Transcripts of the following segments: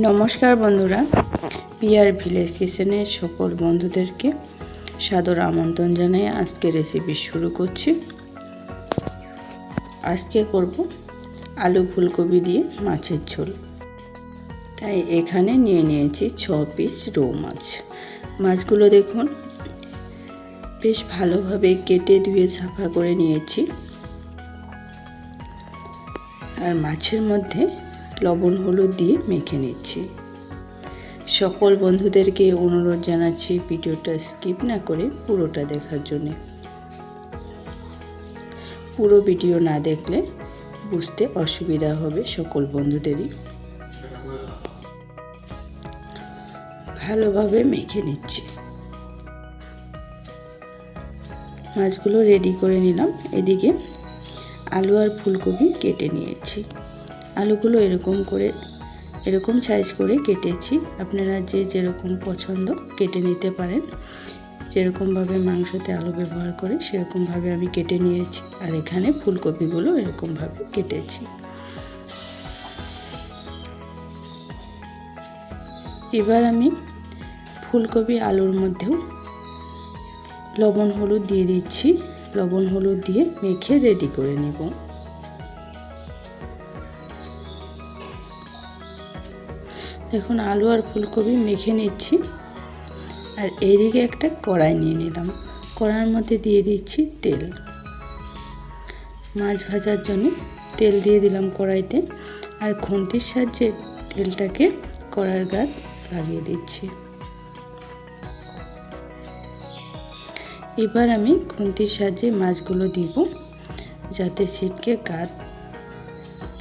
নমস্কার বন্ধুরা, peer village কিচেনে সকল বন্ধুদেরকে সাদর আমন্ত্রণ জানাই। আজকে রেসিপি শুরু করছি। আজকে করব আলু ফুলকপি দিয়ে মাছের ঝোল। তাই এখানে নিয়েছি 6 পিস রৌ মাছ। মাছগুলো দেখুন বেশ ভালোভাবে কেটে ধুয়ে সাফা করে নিয়েছি। আর মাছের মধ্যে লবণ হলুদ দিয়ে মেখে নিচ্ছি। সকল বন্ধুদেরকে অনুরোধ জানাচ্ছি ভিডিওটা স্কিপ না করে পুরোটা দেখার জন্য। পুরো ভিডিও না দেখলে বুঝতে অসুবিধা হবে সকল বন্ধুদেরই। ভালোভাবে মেখে নিচ্ছি। মাছগুলো রেডি করে নিলাম। এদিকে আলু আর ফুলকপি কেটে নিয়েছি। আলুগুলো এরকম সাইজ করে কেটেছি। আপনারা যে যেরকম পছন্দ কেটে নিতে পারেন। যেরকমভাবে মাংসতে আলু ব্যবহার করে সেরকমভাবে আমি কেটে নিয়েছি। আর এখানে ফুলকপিগুলো এরকমভাবে কেটেছি। এবার আমি ফুলকপি আলুর মধ্যেও লবণ হলুদ দিয়ে দিচ্ছি। লবণ হলুদ দিয়ে মেখে রেডি করে নেব। দেখুন আলু আর ফুলকপি মেখে নিচ্ছি। আর এইদিকে একটা কড়াই নিয়ে নিলাম। কড়াইয়ের মধ্যে দিয়ে দিচ্ছি তেল। মাছ ভাজার জন্য তেল দিয়ে দিলাম কড়াইতে। আর খুন্তির সাহায্যে তেলটাকে কড়াইয়ের গায়ে লাগিয়ে দিচ্ছি। এবার আমি খুন্তির সাহায্যে মাছগুলো দিব, যাতে ছিটকে গায়ে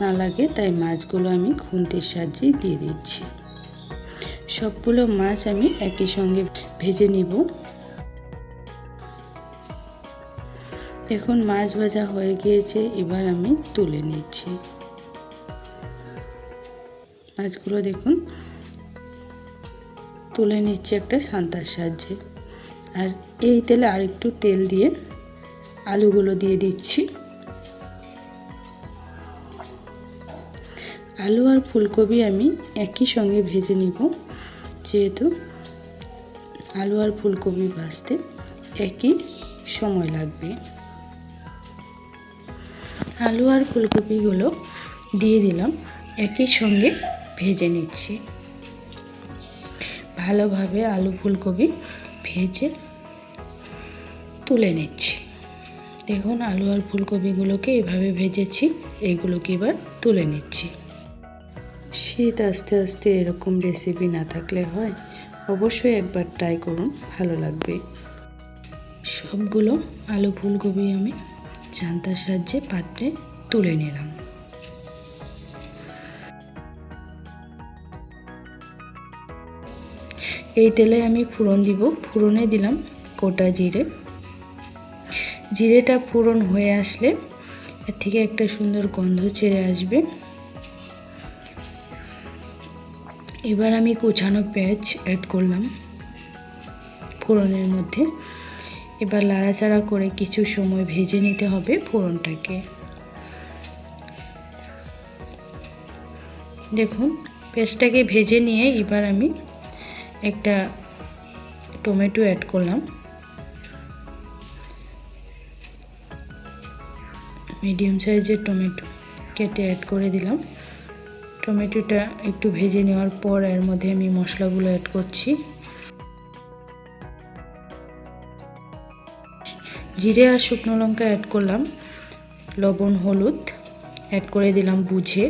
না লাগে। তাই মাছগুলো আমি খুন্তির সাহায্যে দিয়ে দিচ্ছি। সবগুলো মাছ আমি একই সঙ্গে ভেজে নিব। দেখুন মাছ ভাজা হয়ে গিয়েছে। এবার আমি তুলে নিচ্ছি মাছগুলো। দেখুন তুলে নিচ্ছি একটা ছান্তার সাহায্যে। আর এই তেলে আরেকটু তেল দিয়ে আলুগুলো দিয়ে দিচ্ছি। আলু আর ফুলকপি আমি একই সঙ্গে ভেজে নিব, যেহেতু আলু আর ফুলকপি ভাজতে একই সময় লাগবে। আলু আর ফুলকপিগুলো দিয়ে দিলাম, একই সঙ্গে ভেজে নিচ্ছি। ভালোভাবে আলু ফুলকপি ভেজে তুলে নিচ্ছি। দেখুন আলু আর ফুলকপিগুলোকে এভাবে ভেজেছি। এইগুলোকে এবার তুলে নিচ্ছি। শীত আস্তে আস্তে এরকম রেসিপি না থাকলে হয়, অবশ্যই একবার ট্রাই করুন, ভালো লাগবে। সবগুলো আলু ফুলকপি আমি ছান্তার সাহায্যে পাত্রে তুলে নিলাম। এই তেলে আমি ফোড়ন দিব। ফোড়নে দিলাম গোটা জিরে। জিরেটা ফোড়ন হয়ে আসলে এর থেকে একটা সুন্দর গন্ধ ছেড়ে আসবে। এবার আমি কুচানো পেঁয়াজ অ্যাড করলাম ফোড়নের মধ্যে। এবার লাড়াচাড়া করে কিছু সময় ভেজে নিতে হবে ফোড়নটাকে। দেখুন পেঁয়াজটাকে ভেজে নিয়ে এবার আমি একটা টমেটো অ্যাড করলাম। মিডিয়াম সাইজের টমেটো কেটে অ্যাড করে দিলাম। টমেটোটা একটু ভেজে নেওয়ার পর এর মধ্যে আমি মশলাগুলো অ্যাড করছি। জিরে আর শুকনো লঙ্কা অ্যাড করলাম। লবণ হলুদ অ্যাড করে দিলাম বুঝে।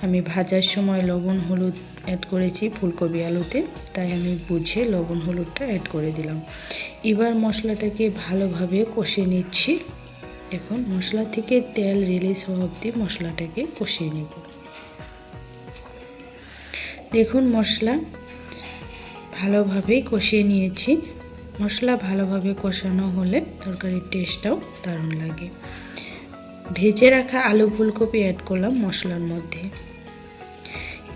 আমি ভাজার সময় লবণ হলুদ অ্যাড করেছি ফুলকপি আলুতে, তাই আমি বুঝে লবণ হলুদটা অ্যাড করে দিলাম। এবার মশলাটাকে ভালোভাবে কষিয়ে নিচ্ছি। দেখুন মশলা থেকে তেল রিলিজ হওয়া অবধি মশলাটাকে কষিয়ে নেব। দেখুন মশলা ভালোভাবেই কষিয়ে নিয়েছি। মশলা ভালোভাবে কষানো হলে তরকারির টেস্টটাও দারুণ লাগে। ভেজে রাখা আলু ফুলকপি অ্যাড করলাম মশলার মধ্যে।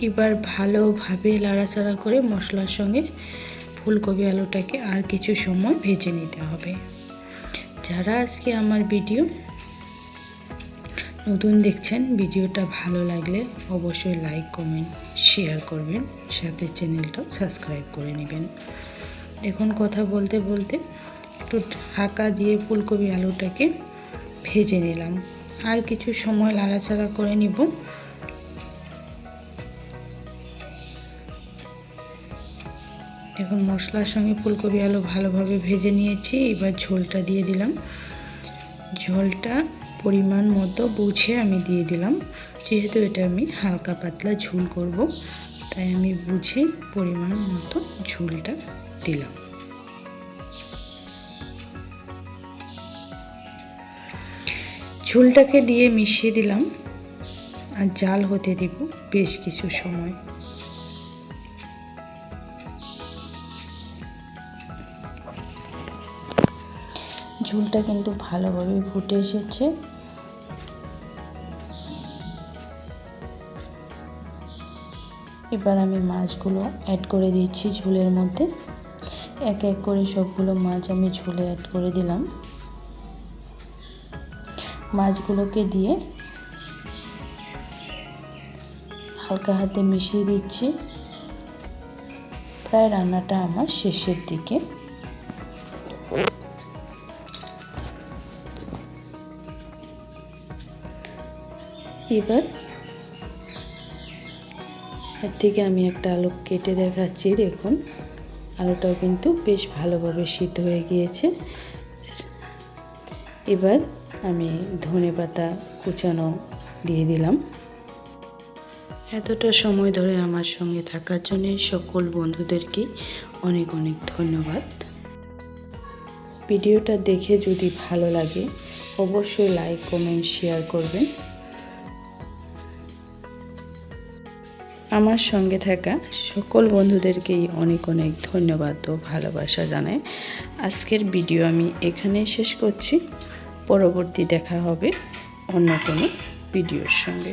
এবার ভালোভাবে লাড়াচাড়া করে মশলার সঙ্গে ফুলকপি আলুটাকে আর কিছু সময় ভেজে নিতে হবে। যারা আজকে আমার ভিডিও নতুন দেখছেন, ভিডিওটা ভালো লাগলে অবশ্যই লাইক কমেন্ট শেয়ার করবেন, সাথে চ্যানেলটাও সাবস্ক্রাইব করে নেবেন। এখন কথা বলতে বলতে একটু ঢাকা দিয়ে ফুলকপি আলুটাকে ভেজে নিলাম। আর কিছু সময় নাড়াচাড়া করে নিব। এখন মশলার সঙ্গে ফুলকপি আলু ভালোভাবে ভেজে নিয়েছি। এবার ঝোলটা দিয়ে দিলাম। ঝোলটা পরিমাণ মতো বুঝে আমি দিয়ে দিলাম, যেহেতু এটা আমি হালকা পাতলা ঝোল করব, তাই আমি বুঝে পরিমাণ মতো ঝোলটা দিলাম। ঝোলটাকে দিয়ে মিশিয়ে দিলাম আর জাল হতে দেব বেশ কিছু সময়। ঝোলটা কিন্তু ভালোভাবে ফুটে এসেছে। এবার আমি মাছগুলো অ্যাড করে দিচ্ছি ঝোলের মধ্যে। এক এক করে সবগুলো মাছ আমি ঝোলে অ্যাড করে দিলাম। মাছগুলোকে দিয়ে হালকা হাতে মিশিয়ে দিচ্ছি। প্রায় রান্নাটা আমার শেষের দিকে। এবার এর থেকে আমি একটা আলু কেটে দেখাচ্ছি। দেখুন, আলুটাও কিন্তু বেশ ভালোভাবে সিদ্ধ হয়ে গিয়েছে। এবার আমি ধনেপাতা কুচানো দিয়ে দিলাম। এতটা সময় ধরে আমার সঙ্গে থাকার জন্য সকল বন্ধুদেরকে অনেক অনেক ধন্যবাদ। ভিডিওটা দেখে যদি ভালো লাগে অবশ্যই লাইক, কমেন্ট, শেয়ার করবেন। আমার সঙ্গে থাকা সকল বন্ধুদেরকেই অনেক অনেক ধন্যবাদ ও ভালোবাসা জানাই। আজকের ভিডিও আমি এখানে শেষ করছি। পরবর্তী দেখা হবে অন্য কোনো ভিডিওর সঙ্গে।